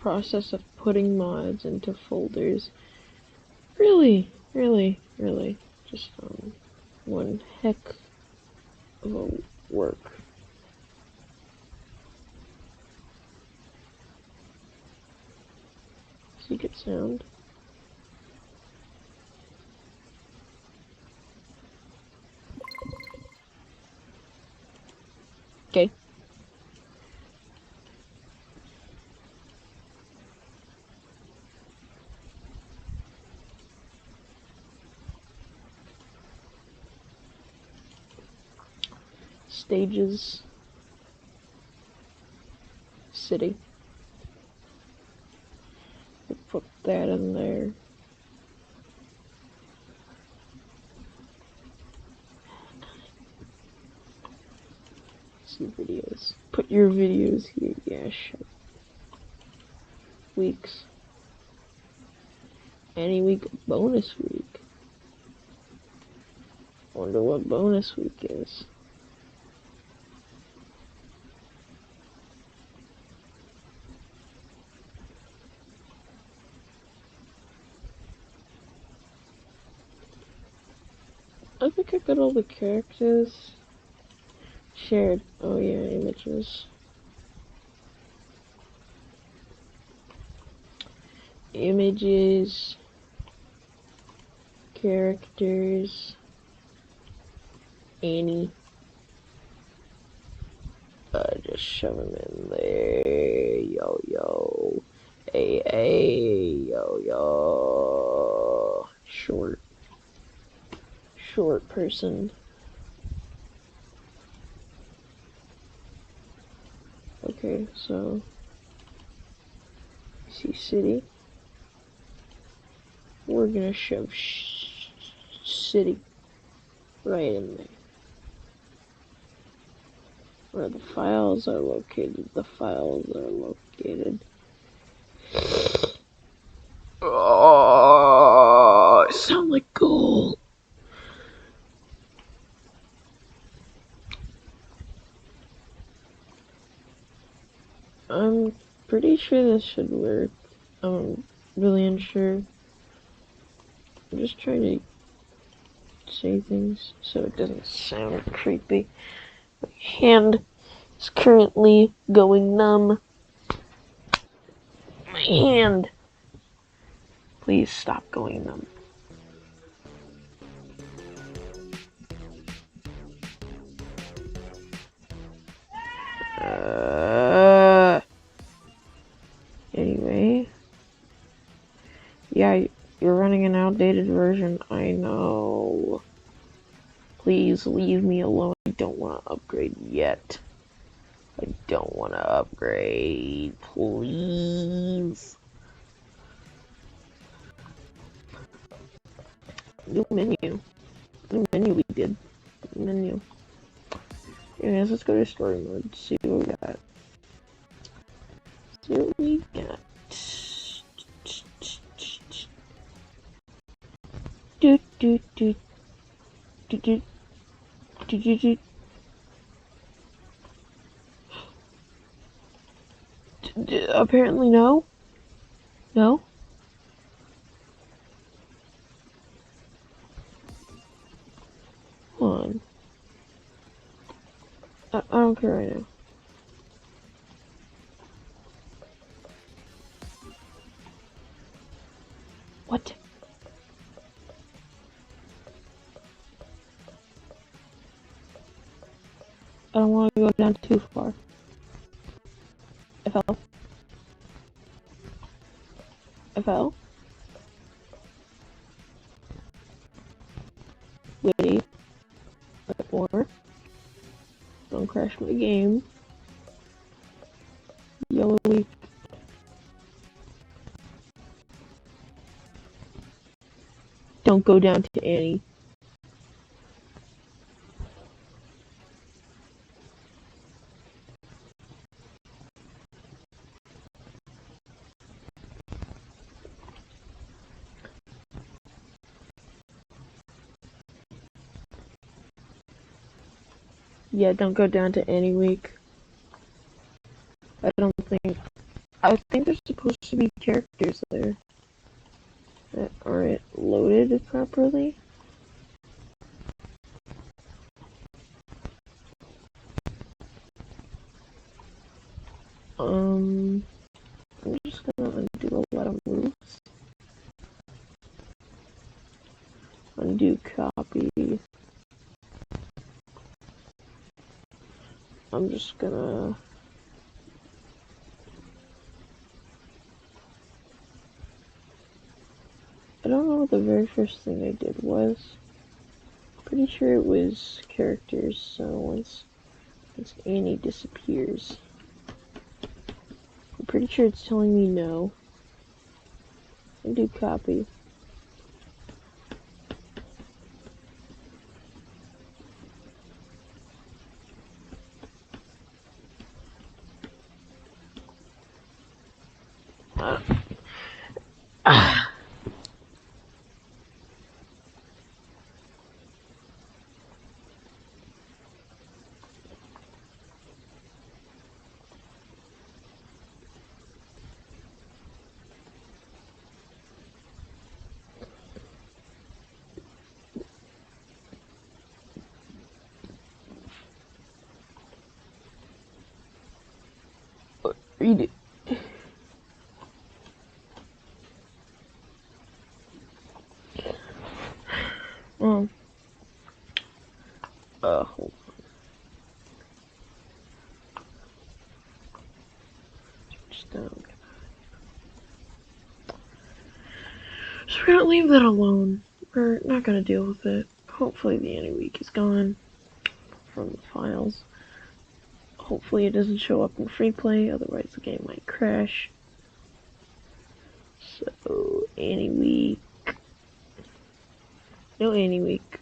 process of putting mods into folders really just one heck of a work. Secret sound. Okay. Stages. City. We'll put that in there. See videos. Put your videos here. Yeah, sure. Weeks. Any week, bonus week. Wonder what bonus week is. I think I got all the characters. Shared. Oh yeah, images. Images. Characters. Annie. Just shove him in there. Yo, yo. Hey, yo, yo. Short person. Okay, so see city. We're gonna shove city right in there. Where the files are located. Oh, I sound like gold. I'm pretty sure this should work. I'm really unsure. I'm just trying to say things so it doesn't sound creepy. My hand is currently going numb. My hand. Please stop going numb. Anyway. Yeah, you're running an outdated version. I know. Please leave me alone. I don't want to upgrade yet. I don't want to upgrade. Please. New menu. New menu we did. New menu. Anyways, let's go to story mode. See what we got. See what we got. Do do do do do do do do. Apparently no. No. Hold on. I don't care right now. What? I don't want to go down too far. FL. FL. Witty. Or don't crash my game. Yellow leaf. Don't go down to Annie. Yeah, don't go down to Annie week. I don't think I think there's supposed to be characters there that aren't loaded properly. I'm just gonna undo a lot of moves. Undo copy. I'm just gonna I don't know what the very first thing I did was. Pretty sure it was characters, so once Annie disappears, I'm pretty sure it's telling me no. Undo copy. Read it. Hold on. Just down. So we're gonna leave that alone. We're not gonna deal with it. Hopefully the any week is gone from the files. Hopefully it doesn't show up in free play, otherwise the game might crash. So any week. No any week.